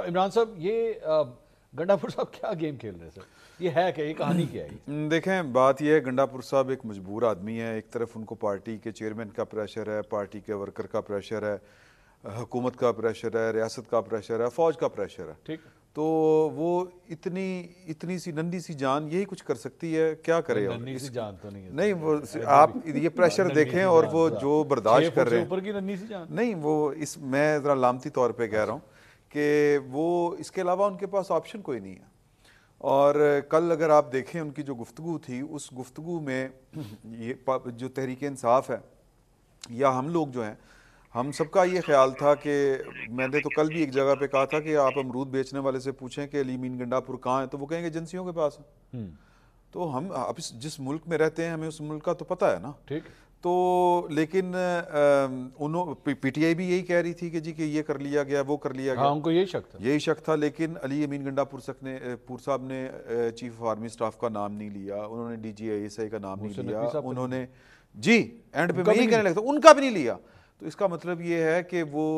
इमरान साहब, ये गंडापुर साहब क्या गेम खेल रहे हैं सर? ये है क्या? ये कहानी क्या है? देखें, बात यह है, गंडापुर साहब एक मजबूर आदमी है। एक तरफ उनको पार्टी के चेयरमैन का प्रेशर है, पार्टी के वर्कर का प्रेशर है, हुकूमत का प्रेशर है, रियासत का प्रेशर है, फौज का प्रेशर है। ठीक। तो वो इतनी इतनी सी नन्ही सी जान यही कुछ कर सकती है, क्या करे? और नन्ही सी जान तो नहीं है नहीं, सर, वो ऐसे आप भी ये प्रेशर नन्ही देखें सी और जान वो साहब, जो 6 बर्दाश्त कर फुट से रहे हैं। ऊपर की नन्ही सी जान नहीं, वो इस मैं ज़रा लामती तौर पे कह रहा हूँ कि वो इसके अलावा उनके पास ऑप्शन कोई नहीं है। और कल अगर आप देखें उनकी जो गुफ्तगू थी, उस गुफ्तगू में ये जो तहरीक इंसाफ है या हम लोग जो हैं, हम सबका ये ख्याल था कि मैंने तो कल भी एक जगह पे कहा था कि आप अमरूद बेचने वाले से पूछें कि अली मीन गंडापुर कहाँ है, तो वो कहेंगे एजेंसियों के पास है। तो हम अब जिस मुल्क में रहते हैं हमें उस मुल्क का तो पता है ना। ठीक। तो लेकिन पीटीआई भी यही कह रही थी कि जी कि ये कर लिया गया, वो कर लिया हाँ, गया, उनको यही शक था। यही शक था। लेकिन अली अमीन गंडापुर साहब ने चीफ ऑफ आर्मी स्टाफ का नाम नहीं लिया, उन्होंने DGISI का नाम नहीं लिया, उन्होंने जी एंड पे मैं यही कहने लगता उनका भी नहीं लिया। तो इसका मतलब ये है कि वो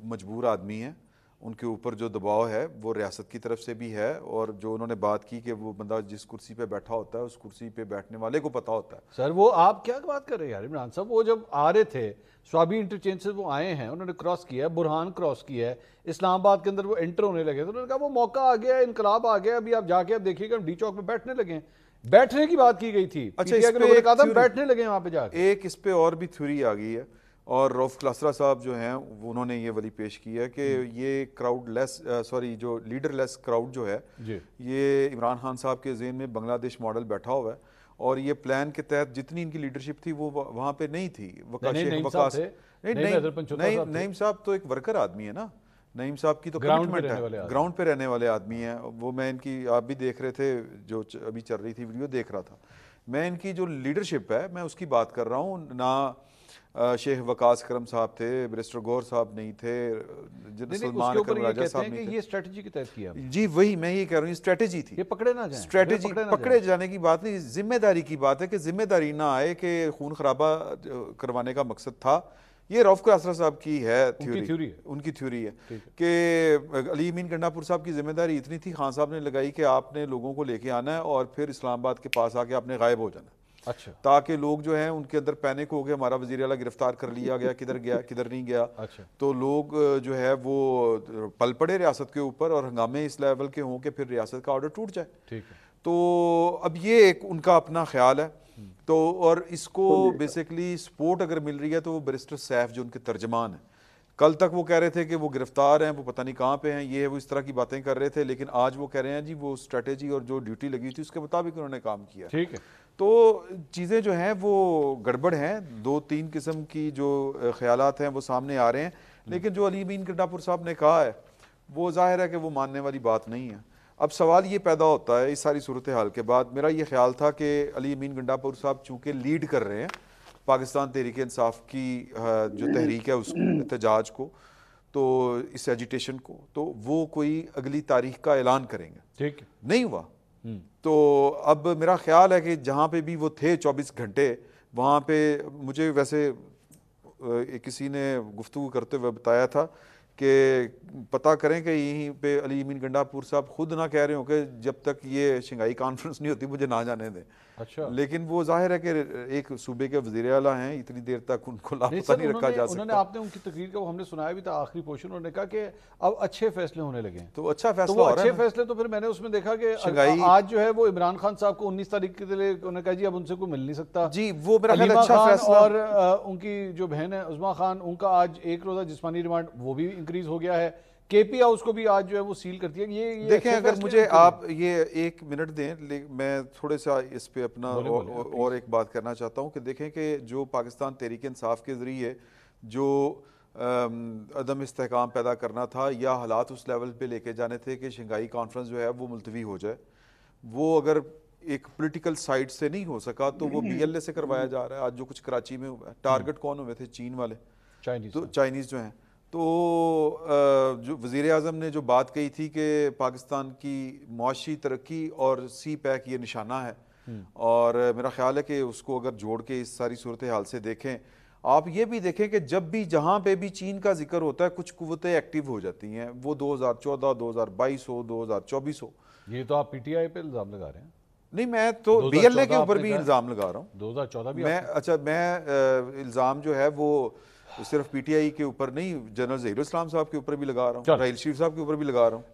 मजबूर आदमी है, उनके ऊपर जो दबाव है वो रियासत की तरफ से भी है। और जो उन्होंने बात की कि वो बंदा जिस कुर्सी पे बैठा होता है उस कुर्सी पे बैठने वाले को पता होता है। सर वो आप क्या बात कर रहे हैं यार इमरान साहब? वो जब आ रहे थे स्वाबी इंटरचेंज से, वो आए हैं, उन्होंने क्रॉस किया है, बुरहान क्रॉस किया है, इस्लामाबाद के अंदर वो एंटर होने लगे, तो उन्होंने कहा वो मौका आ गया, इनकलाब आ गया, अभी आप जाके आप देखिएगा हम डी चौक में बैठने लगे। बैठने की बात की गई थी। अच्छा, PTI के लोगों ने कहा था बैठने लगे वहां पे जाके। एक इस पे और भी थ्योरी आ गई है, और रऊफ क्लासरा साहब जो हैं उन्होंने ये वाली पेश की है कि ये क्राउड लेस जो लीडर लेस क्राउड जो है जी, ये इमरान खान साहब के ज़हन में बांग्लादेश मॉडल बैठा हुआ है। और ये प्लान के तहत जितनी इनकी लीडरशिप थी वो वहाँ पे नहीं थी। नईम साहब तो एक वर्कर आदमी है ना, नईम साहब की तो कमिटमेंट है, ग्राउंड पे रहने वाले आदमी हैं वो। मैं इनकी, आप भी देख रहे थे जो अभी चल रही थी वीडियो, देख रहा था मैं, इनकी जो लीडरशिप है मैं उसकी बात कर रहा हूँ ना। शेख वकास करम साहब थे, बैरिस्टर गौर साहब नहीं थे, सलमान अकरम राजा साहब नहीं थे। ये स्ट्रेटजी के तहत किया जी वही मैं ये कह रहा हूँ, स्ट्रेटेजी थी। ये पकड़े ना जाए, स्ट्रेटेजी पकड़े जाने की बात नहीं, जिम्मेदारी की बात है कि जिम्मेदारी ना आए कि खून खराबा करवाने का मकसद था। ये रऊफ क्लासरा साहब की है उनकी थ्योरी है कि अली अमीन गंडापुर साहब की जिम्मेदारी इतनी थी, खान साहब ने लगाई कि आपने लोगों को लेके आना है और फिर इस्लामाबाद के पास आके आपने गायब हो जाना। अच्छा। ताकि लोग जो हैं उनके अंदर पैनिक हो गए, हमारा वजीर आला गिरफ्तार कर लिया गया, किधर गया किधर नहीं गया। अच्छा। तो लोग जो है वो पल पड़े रियासत के ऊपर और हंगामे इस लेवल के हों कि फिर रियासत का ऑर्डर टूट जाए। ठीक है। तो अब ये एक उनका अपना ख्याल है। तो और इसको बेसिकली सपोर्ट अगर मिल रही है तो वो बैरिस्टर सैफ जो उनके तर्जमान है, कल तक वो कह रहे थे कि वो गिरफ्तार हैं, वो पता नहीं कहाँ पे हैं, ये वो इस तरह की बातें कर रहे थे, लेकिन आज वो कह रहे हैं जी वो स्ट्रेटेजी और जो ड्यूटी लगी थी उसके मुताबिक उन्होंने काम किया। ठीक है। तो चीज़ें जो हैं वो गड़बड़ हैं, 2-3 किस्म की जो ख्यालात हैं वो सामने आ रहे हैं। लेकिन जो अली अमीन गंडापुर साहब ने कहा है वो जाहिर है कि वो मानने वाली बात नहीं है। अब सवाल ये पैदा होता है इस सारी सूरत हाल के बाद, मेरा ये ख्याल था कि अली अमीन गंडापुर साहब चूँकि लीड कर रहे हैं पाकिस्तान तहरीक इंसाफ की जो तहरीक है उसको, एहतजाज को, तो इस एजिटेशन को, तो वो कोई अगली तारीख का ऐलान करेंगे। ठीक नहीं हुआ तो अब मेरा ख्याल है कि जहाँ पे भी वो थे 24 घंटे वहाँ पे, मुझे वैसे किसी ने गुफ्तगू करते हुए बताया था कि पता करें कि यहीं पे अली अमीन गंडापुर साहब खुद ना कह रहे हो कि जब तक ये शंघाई कॉन्फ्रेंस नहीं होती मुझे ना जाने दें। अच्छा। लेकिन वो जाहिर है कि एक सूबे के वज़ीर आला हैं, इतनी देर तक उनको लापता नहीं रखा जा सकता। उन्होंने, आपने उनकी तकरीर का वो हमने सुनाया भी था आखिरी पोर्शन, उन्होंने कहा कि अब अच्छे फैसले होने लगे। तो अच्छा फैसला तो वो अच्छे फैसले, तो फिर मैंने उसमें देखा कि आज जो है वो इमरान खान साहब को 19 तारीख के लिए उन्होंने कहा जी अब उनसे कोई मिल नहीं सकता जी, वो मेरा ख्याल अच्छा फैसला। और उनकी जो बहन है उस्मा खान, उनका आज 1 रोजा जिस्मानी रिमांड वो भी इंक्रीज हो गया है। KP हाउस को भी आज जो है वो सील करती है। ये देखें, अगर मुझे आप ये 1 मिनट दें, मैं थोड़े सा इस पे अपना और एक बात करना चाहता हूँ कि देखें कि जो पाकिस्तान तहरीक इंसाफ के ज़रिए जो अदम इस्तेहकाम पैदा करना था या हालात उस लेवल पे लेके जाने थे कि शंघाई कॉन्फ्रेंस जो है वो मुलतवी हो जाए, वो अगर एक पॉलिटिकल साइड से नहीं हो सका तो वो BLA से करवाया जा रहा है। आज जो कुछ कराची में हुआ है, टारगेट कौन हुए थे? चीन वाले, चाइनीज़ जो हैं। तो जो वज़ीर आज़म ने जो बात कही थी कि पाकिस्तान की मुआशी तरक्की और CPEC ये निशाना है, और मेरा ख्याल है कि उसको अगर जोड़ के इस सारी सूरत हाल से देखें, आप ये भी देखें कि जब भी जहां पे भी चीन का जिक्र होता है कुछ कुव्वतें एक्टिव हो जाती हैं, वो 2014, 2022 हो, 2024 हो। ये तो आप पीटीआई पे इल्जाम लगा रहे हैं। नहीं, मैं तो 2014 बीएलए के ऊपर आपने भी कहा, इल्जाम लगा रहा हूँ। 2014 भी मैं अच्छा मैं इल्ज़ाम जो है वो सिर्फ पीटीआई के ऊपर नहीं, जनरल ज़हीरुल इस्लाम साहब के ऊपर भी लगा रहा हूँ, चलो। राहिल शरीफ साहब के ऊपर भी लगा रहा हूँ।